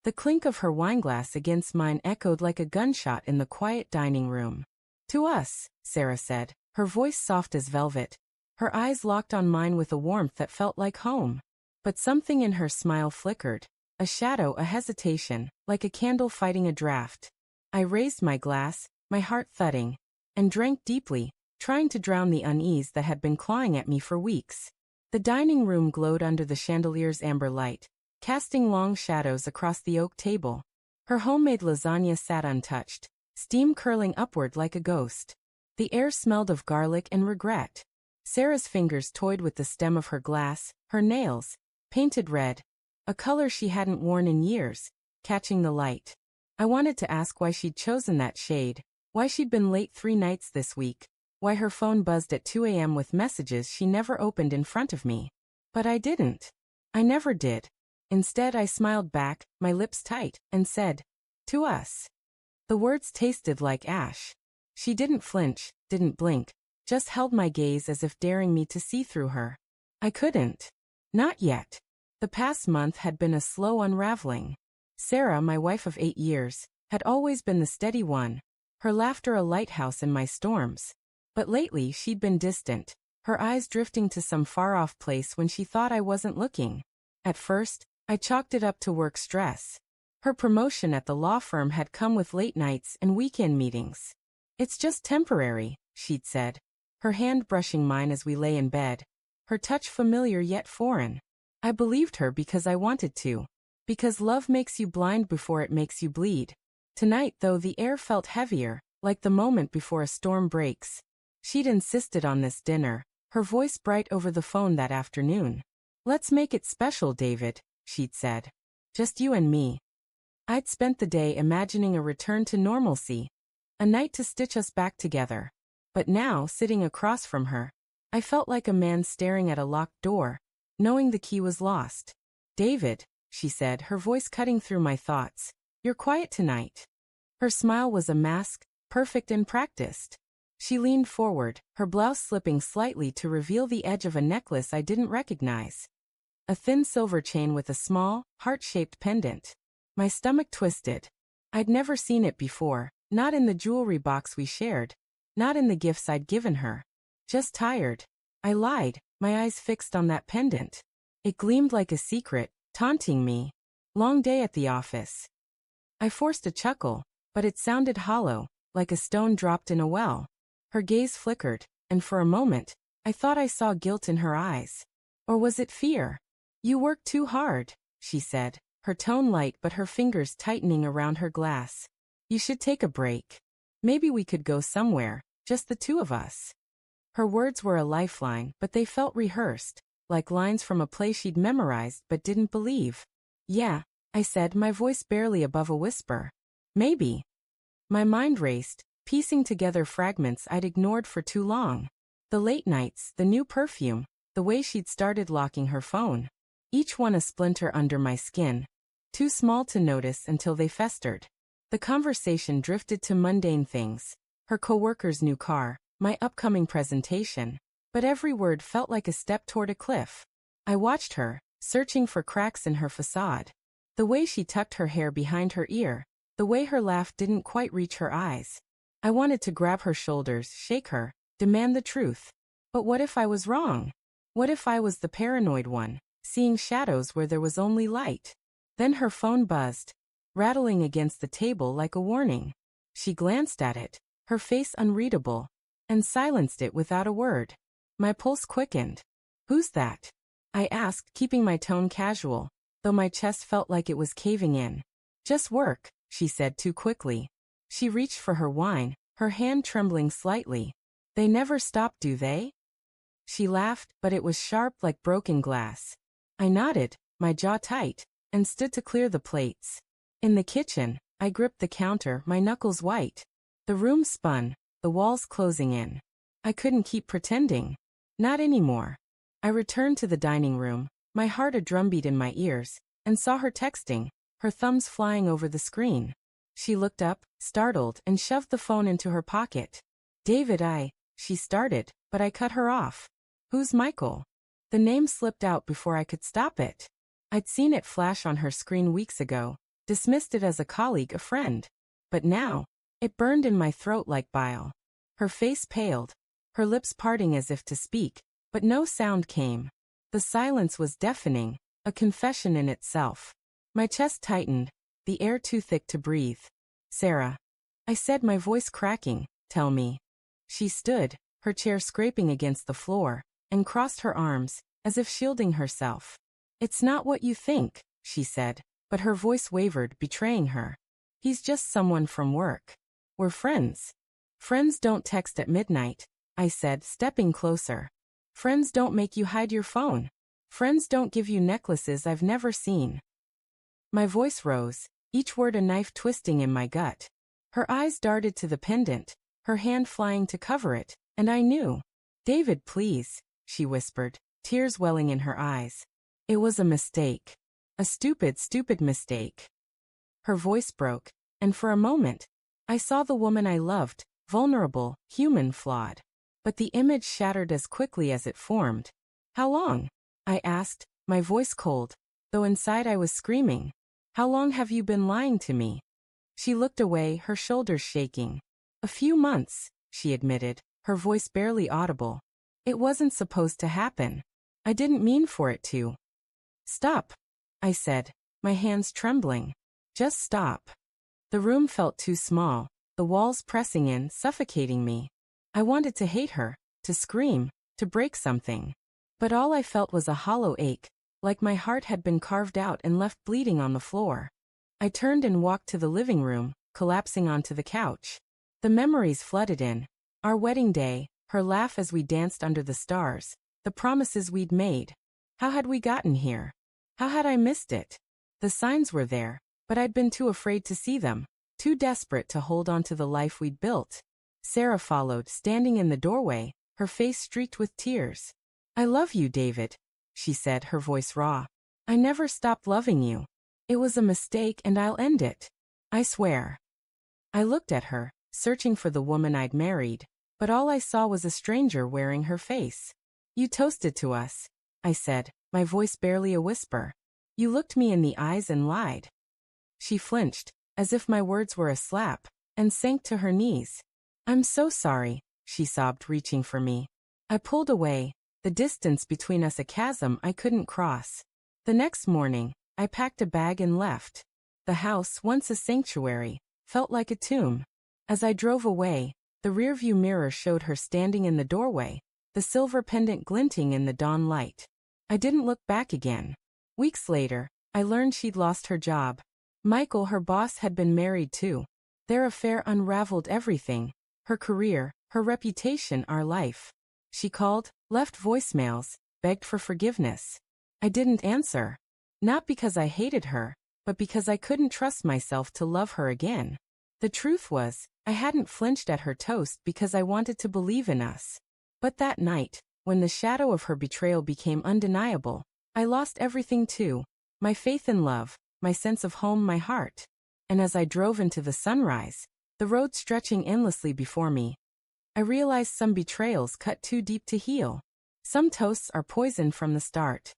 The clink of her wineglass against mine echoed like a gunshot in the quiet dining room. "To us," Sarah said, her voice soft as velvet. Her eyes locked on mine with a warmth that felt like home. But something in her smile flickered. A shadow, a hesitation, like a candle fighting a draft. I raised my glass, my heart thudding, and drank deeply, trying to drown the unease that had been clawing at me for weeks. The dining room glowed under the chandelier's amber light, casting long shadows across the oak table. Her homemade lasagna sat untouched, steam curling upward like a ghost. The air smelled of garlic and regret. Sarah's fingers toyed with the stem of her glass, her nails, painted red, a color she hadn't worn in years, catching the light. I wanted to ask why she'd chosen that shade, why she'd been late 3 nights this week, why her phone buzzed at 2 a.m. with messages she never opened in front of me. But I didn't. I never did. Instead, I smiled back, my lips tight, and said, "To us." The words tasted like ash. She didn't flinch, didn't blink, just held my gaze as if daring me to see through her. I couldn't. Not yet. The past month had been a slow unraveling. Sarah, my wife of 8 years, had always been the steady one, her laughter a lighthouse in my storms. But lately she'd been distant, her eyes drifting to some far-off place when she thought I wasn't looking. At first, I chalked it up to work stress. Her promotion at the law firm had come with late nights and weekend meetings. "It's just temporary," she'd said, her hand brushing mine as we lay in bed, her touch familiar yet foreign. I believed her because I wanted to. Because love makes you blind before it makes you bleed. Tonight, though, the air felt heavier, like the moment before a storm breaks. She'd insisted on this dinner, her voice bright over the phone that afternoon. "Let's make it special, David," she'd said. "Just you and me." I'd spent the day imagining a return to normalcy, a night to stitch us back together. But now, sitting across from her, I felt like a man staring at a locked door, knowing the key was lost. "David," she said, her voice cutting through my thoughts, "you're quiet tonight." Her smile was a mask, perfect and practiced. She leaned forward, her blouse slipping slightly to reveal the edge of a necklace I didn't recognize. A thin silver chain with a small, heart-shaped pendant. My stomach twisted. I'd never seen it before, not in the jewelry box we shared, not in the gifts I'd given her. Just tired. I lied, my eyes fixed on that pendant. It gleamed like a secret, taunting me. Long day at the office. I forced a chuckle, but it sounded hollow, like a stone dropped in a well. Her gaze flickered, and for a moment, I thought I saw guilt in her eyes. Or was it fear? "You work too hard," she said, her tone light but her fingers tightening around her glass. "You should take a break. Maybe we could go somewhere, just the two of us." Her words were a lifeline, but they felt rehearsed, like lines from a play she'd memorized but didn't believe. "Yeah," I said, my voice barely above a whisper. "Maybe." My mind raced, piecing together fragments I'd ignored for too long. The late nights, the new perfume, the way she'd started locking her phone. Each one a splinter under my skin, too small to notice until they festered. The conversation drifted to mundane things, her coworker's new car, my upcoming presentation, but every word felt like a step toward a cliff. I watched her, searching for cracks in her facade. The way she tucked her hair behind her ear, the way her laugh didn't quite reach her eyes. I wanted to grab her shoulders, shake her, demand the truth. But what if I was wrong? What if I was the paranoid one, seeing shadows where there was only light? Then her phone buzzed, rattling against the table like a warning. She glanced at it, her face unreadable, and silenced it without a word. My pulse quickened. "Who's that?" I asked, keeping my tone casual, though my chest felt like it was caving in. "Just work," she said too quickly. She reached for her wine, her hand trembling slightly. "They never stop, do they?" She laughed, but it was sharp like broken glass. I nodded, my jaw tight, and stood to clear the plates. In the kitchen, I gripped the counter, my knuckles white. The room spun, the walls closing in. I couldn't keep pretending. Not anymore. I returned to the dining room, my heart a drumbeat in my ears, and saw her texting, her thumbs flying over the screen. She looked up, startled, and shoved the phone into her pocket. "David, she started, but I cut her off. "Who's Michael?" The name slipped out before I could stop it. I'd seen it flash on her screen weeks ago, dismissed it as a colleague, a friend. But now, it burned in my throat like bile. Her face paled, her lips parting as if to speak, but no sound came. The silence was deafening, a confession in itself. My chest tightened, the air too thick to breathe. Sarah, I said, my voice cracking, tell me. She stood, her chair scraping against the floor, and crossed her arms, as if shielding herself. It's not what you think, she said, but her voice wavered, betraying her. He's just someone from work. We're friends. Friends don't text at midnight, I said, stepping closer. Friends don't make you hide your phone. Friends don't give you necklaces I've never seen. My voice rose, each word a knife twisting in my gut. Her eyes darted to the pendant, her hand flying to cover it, and I knew. David, please, she whispered, tears welling in her eyes. It was a mistake. A stupid, stupid mistake. Her voice broke, and for a moment, I saw the woman I loved, vulnerable, human, flawed. But the image shattered as quickly as it formed. How long? I asked, my voice cold, though inside I was screaming. How long have you been lying to me? She looked away, her shoulders shaking. A few months, she admitted, her voice barely audible. It wasn't supposed to happen. I didn't mean for it to. Stop, I said, my hands trembling. Just stop. The room felt too small, the walls pressing in, suffocating me. I wanted to hate her, to scream, to break something. But all I felt was a hollow ache, like my heart had been carved out and left bleeding on the floor. I turned and walked to the living room, collapsing onto the couch. The memories flooded in. Our wedding day, her laugh as we danced under the stars, the promises we'd made. How had we gotten here? How had I missed it? The signs were there, but I'd been too afraid to see them, too desperate to hold on to the life we'd built. Sarah followed, standing in the doorway, her face streaked with tears. I love you, David, she said, her voice raw. I never stopped loving you. It was a mistake and I'll end it. I swear. I looked at her, searching for the woman I'd married, but all I saw was a stranger wearing her face. You toasted to us, I said, my voice barely a whisper. You looked me in the eyes and lied. She flinched, as if my words were a slap, and sank to her knees. I'm so sorry, she sobbed, reaching for me. I pulled away, the distance between us a chasm I couldn't cross. The next morning, I packed a bag and left. The house, once a sanctuary, felt like a tomb. As I drove away, the rearview mirror showed her standing in the doorway, the silver pendant glinting in the dawn light. I didn't look back again. Weeks later, I learned she'd lost her job. Michael, her boss, had been married too. Their affair unraveled everything. Her career, her reputation, our life. She called, left voicemails, begged for forgiveness. I didn't answer. Not because I hated her, but because I couldn't trust myself to love her again. The truth was, I hadn't flinched at her toast because I wanted to believe in us. But that night, when the shadow of her betrayal became undeniable, I lost everything too. My faith in love, my sense of home, my heart. And as I drove into the sunrise, the road stretching endlessly before me, I realized some betrayals cut too deep to heal. Some toasts are poison from the start.